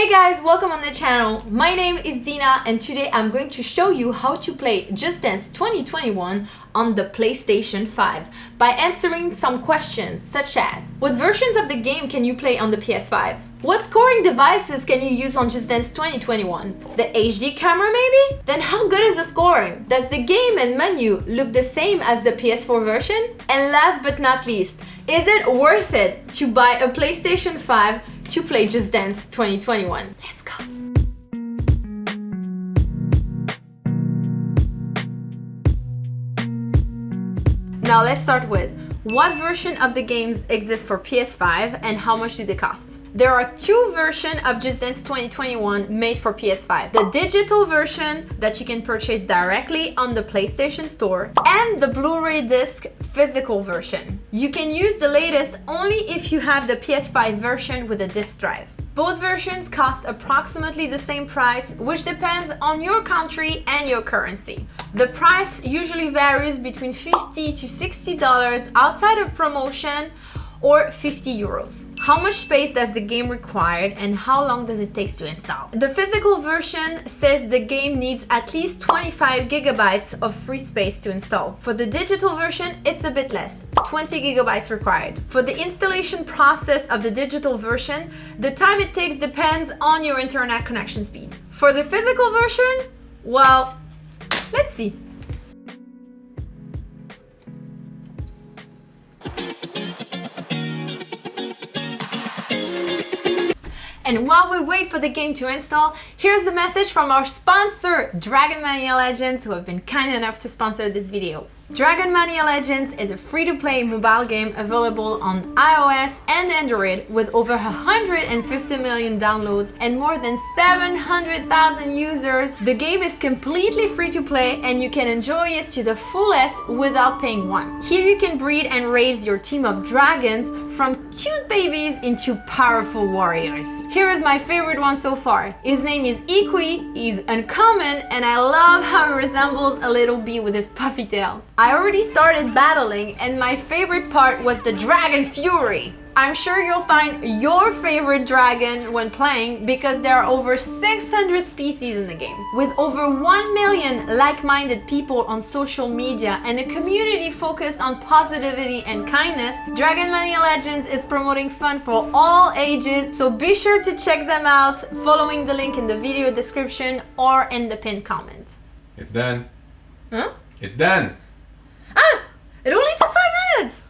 Hey guys, welcome on the channel. My name is Dina and today I'm going to show you how to play Just Dance 2021 on the PlayStation 5 by answering some questions such as: what versions of the game can you play on the PS5? What scoring devices can you use on Just Dance 2021? The HD camera maybe? Then how good is the scoring? Does the game and menu look the same as the PS4 version? And last but not least, is it worth it to buy a PlayStation 5 to play Just Dance 2021? Let's go! Now let's start with what version of the games exists for PS5 and how much do they cost? There are two versions of Just Dance 2021 made for PS5. The digital version that you can purchase directly on the PlayStation Store and the Blu-ray disc physical version. You can use the latest only if you have the PS5 version with a disc drive. Both versions cost approximately the same price, which depends on your country and your currency. The price usually varies between $50 to $60 outside of promotion, or 50 euros. How much space does the game require and how long does it take to install? The physical version says the game needs at least 25 gigabytes of free space to install. For the digital version, it's a bit less, 20 gigabytes required. For the installation process of the digital version, the time it takes depends on your internet connection speed. For the physical version, well, let's see. And while we wait for the game to install, here's the message from our sponsor, Dragon Mania Legends, who have been kind enough to sponsor this video. Dragon Mania Legends is a free-to-play mobile game available on iOS and Android with over 150 million downloads and more than 700,000 users. The game is completely free to play and you can enjoy it to the fullest without paying once. Here you can breed and raise your team of dragons from cute babies into powerful warriors. Here is my favorite one so far. His name is Iqui, he's uncommon, and I love how he resembles a little bee with his puffy tail. I already started battling and my favorite part was the Dragon Fury. I'm sure you'll find your favorite dragon when playing because there are over 600 species in the game. With over 1 million like-minded people on social media and a community focused on positivity and kindness, Dragon Mania Legends is promoting fun for all ages, so be sure to check them out following the link in the video description or in the pinned comment. It's done. Huh? It's done. Ah! It only took 5 minutes!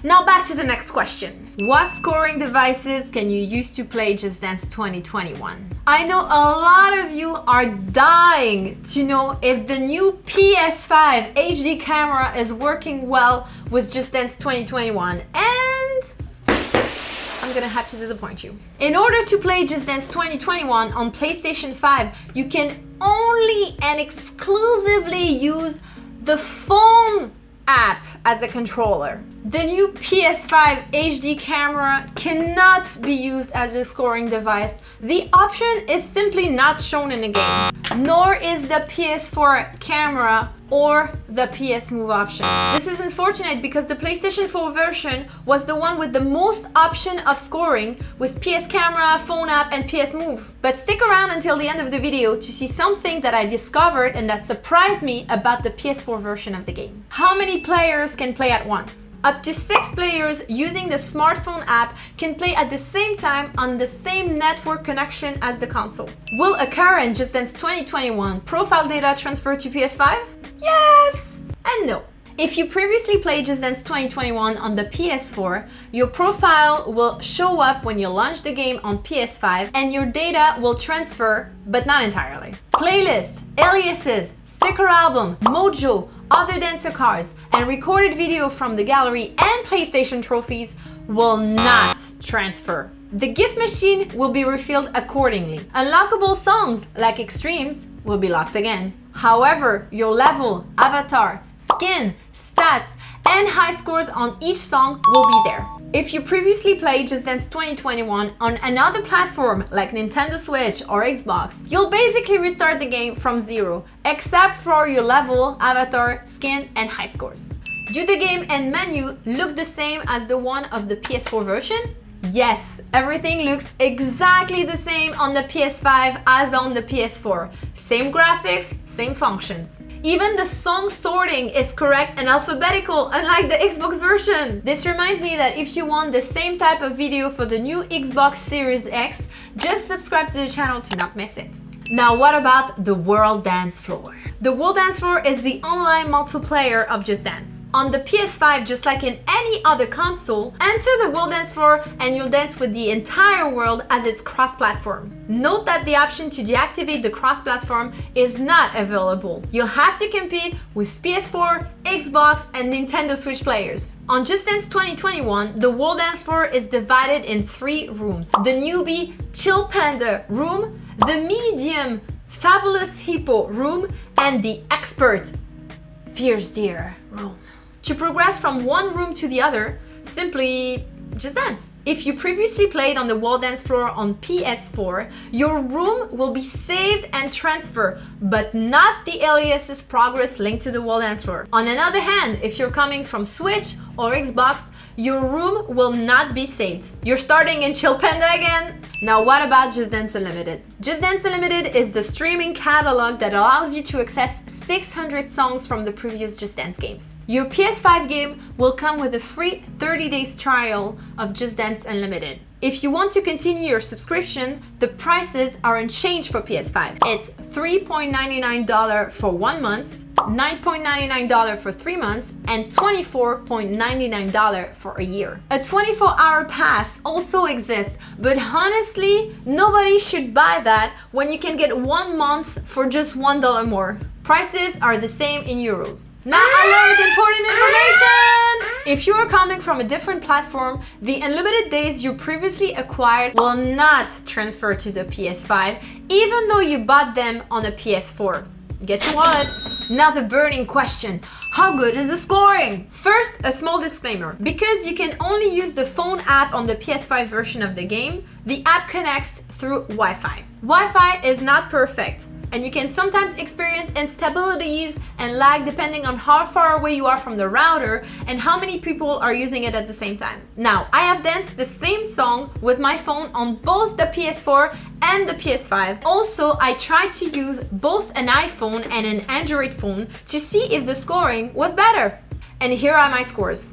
Now back to the next question. What scoring devices can you use to play Just Dance 2021? I know a lot of you are dying to know if the new PS5 HD Camera is working well with Just Dance 2021, and I'm gonna have to disappoint you. In order to play Just Dance 2021 on PlayStation 5, you can only and exclusively use the phone app as a controller. The new PS5 HD camera cannot be used as a scoring device. The option is simply not shown in the game, nor is the PS4 camera or the PS Move option. This is unfortunate because the PlayStation 4 version was the one with the most option of scoring with PS Camera, Phone App, and PS Move. But stick around until the end of the video to see something that I discovered and that surprised me about the PS4 version of the game. How many players can play at once? Up to 6 players using the smartphone app can play at the same time on the same network connection as the console. Will occur in Just Dance 2021 profile data transfer to PS5? Yes and no. If you previously played Just Dance 2021 on the PS4, your profile will show up when you launch the game on PS5 and your data will transfer, but not entirely. Playlist, aliases, sticker album, mojo, other dancer cards, and recorded video from the gallery and PlayStation trophies will not transfer. The gift machine will be refilled accordingly. Unlockable songs like Extremes will be locked again. However, your level, avatar, skin, stats, and high scores on each song will be there. If you previously played Just Dance 2021 on another platform like Nintendo Switch or Xbox, you'll basically restart the game from zero, except for your level, avatar, skin, and high scores. Do the game and menu look the same as the one of the PS4 version? Yes, everything looks exactly the same on the PS5 as on the PS4. Same graphics, same functions. Even the song sorting is correct and alphabetical, unlike the Xbox version. This reminds me that if you want the same type of video for the new Xbox Series X, just subscribe to the channel to not miss it. Now what about the World Dance Floor? The World Dance Floor is the online multiplayer of Just Dance. On the PS5, just like in any other console, enter the World Dance Floor and you'll dance with the entire world as it's cross-platform. Note that the option to deactivate the cross-platform is not available. You'll have to compete with PS4, Xbox, and Nintendo Switch players. On Just Dance 2021, the World Dance Floor is divided in 3 rooms. The newbie Chill Panda room, the medium Fabulous Hippo room, and the expert Fierce Deer room. To progress from one room to the other, simply just dance. If you previously played on the World Dance Floor on PS4, your room will be saved and transferred, but not the alias's progress linked to the World Dance Floor. On the other hand, if you're coming from Switch or Xbox, your room will not be saved. You're starting in Chill Panda again? Now what about Just Dance Unlimited? Just Dance Unlimited is the streaming catalog that allows you to access 600 songs from the previous Just Dance games. Your PS5 game will come with a free 30 days trial of Just Dance Unlimited. If you want to continue your subscription, the prices are unchanged for PS5. It's $3.99 for 1 month, $9.99 for 3 months, and $24.99 for a year. A 24-hour pass also exists, but honestly, nobody should buy that when you can get 1 month for just $1 more. Prices are the same in euros. Now alert, important information! If you are coming from a different platform, the unlimited days you previously acquired will not transfer to the PS5, even though you bought them on a PS4. Get your wallet. Now the burning question. How good is the scoring? First, a small disclaimer. Because you can only use the phone app on the PS5 version of the game, the app connects through Wi-Fi. Wi-Fi is not perfect, and you can sometimes experience instabilities and lag depending on how far away you are from the router and how many people are using it at the same time. Now, I have danced the same song with my phone on both the PS4 and the PS5. Also, I tried to use both an iPhone and an Android phone to see if the scoring was better. And here are my scores.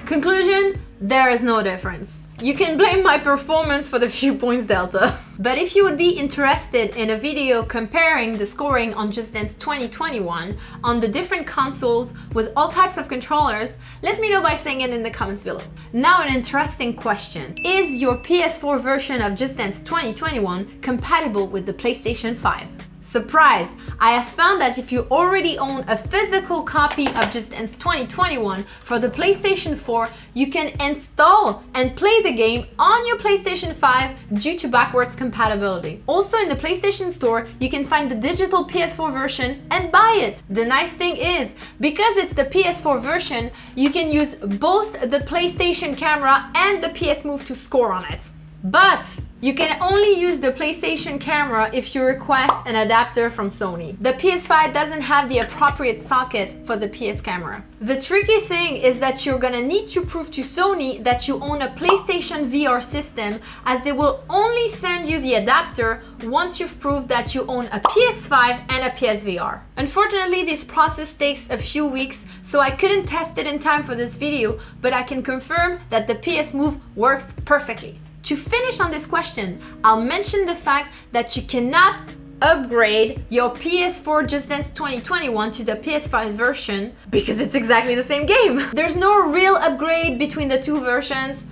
Conclusion, there is no difference. You can blame my performance for the few points delta. But if you would be interested in a video comparing the scoring on Just Dance 2021 on the different consoles with all types of controllers, let me know by saying it in the comments below. Now an interesting question. Is your PS4 version of Just Dance 2021 compatible with the PlayStation 5? Surprise! I have found that if you already own a physical copy of Just Dance 2021 for the PlayStation 4, you can install and play the game on your PlayStation 5 due to backwards compatibility. Also in the PlayStation Store, you can find the digital PS4 version and buy it. The nice thing is, because it's the PS4 version, you can use both the PlayStation Camera and the PS Move to score on it. But you can only use the PlayStation Camera if you request an adapter from Sony. The PS5 doesn't have the appropriate socket for the PS Camera. The tricky thing is that you're gonna need to prove to Sony that you own a PlayStation VR system, as they will only send you the adapter once you've proved that you own a PS5 and a PSVR. Unfortunately, this process takes a few weeks, so I couldn't test it in time for this video, but I can confirm that the PS Move works perfectly. To finish on this question, I'll mention the fact that you cannot upgrade your PS4 Just Dance 2021 to the PS5 version because it's exactly the same game. There's no real upgrade between the two versions,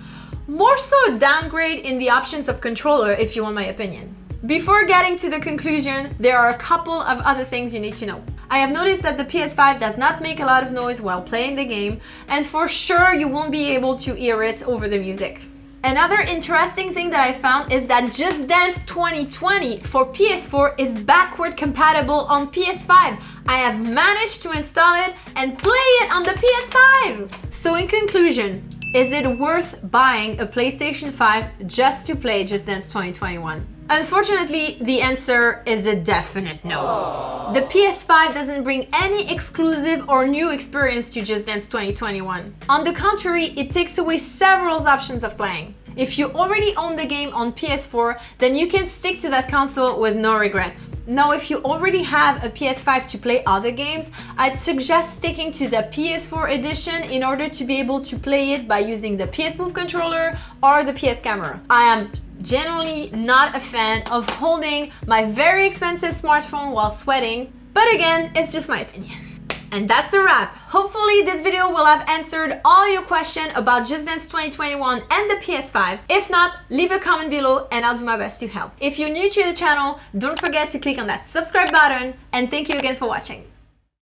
more so a downgrade in the options of controller if you want my opinion. Before getting to the conclusion, there are a couple of other things you need to know. I have noticed that the PS5 does not make a lot of noise while playing the game, and for sure you won't be able to hear it over the music. Another interesting thing that I found is that Just Dance 2020 for PS4 is backward compatible on PS5. I have managed to install it and play it on the PS5. So in conclusion, is it worth buying a PlayStation 5 just to play Just Dance 2021? Unfortunately, the answer is a definite no. The PS5 doesn't bring any exclusive or new experience to Just Dance 2021. On the contrary, it takes away several options of playing. If you already own the game on PS4, then you can stick to that console with no regrets. Now, if you already have a PS5 to play other games, I'd suggest sticking to the PS4 edition in order to be able to play it by using the PS Move controller or the PS Camera. I am generally not a fan of holding my very expensive smartphone while sweating, but again, it's just my opinion. And that's a wrap. Hopefully this video will have answered all your questions about Just Dance 2021 and the PS5. If not, leave a comment below and I'll do my best to help. If you're new to the channel, don't forget to click on that subscribe button, and thank you again for watching.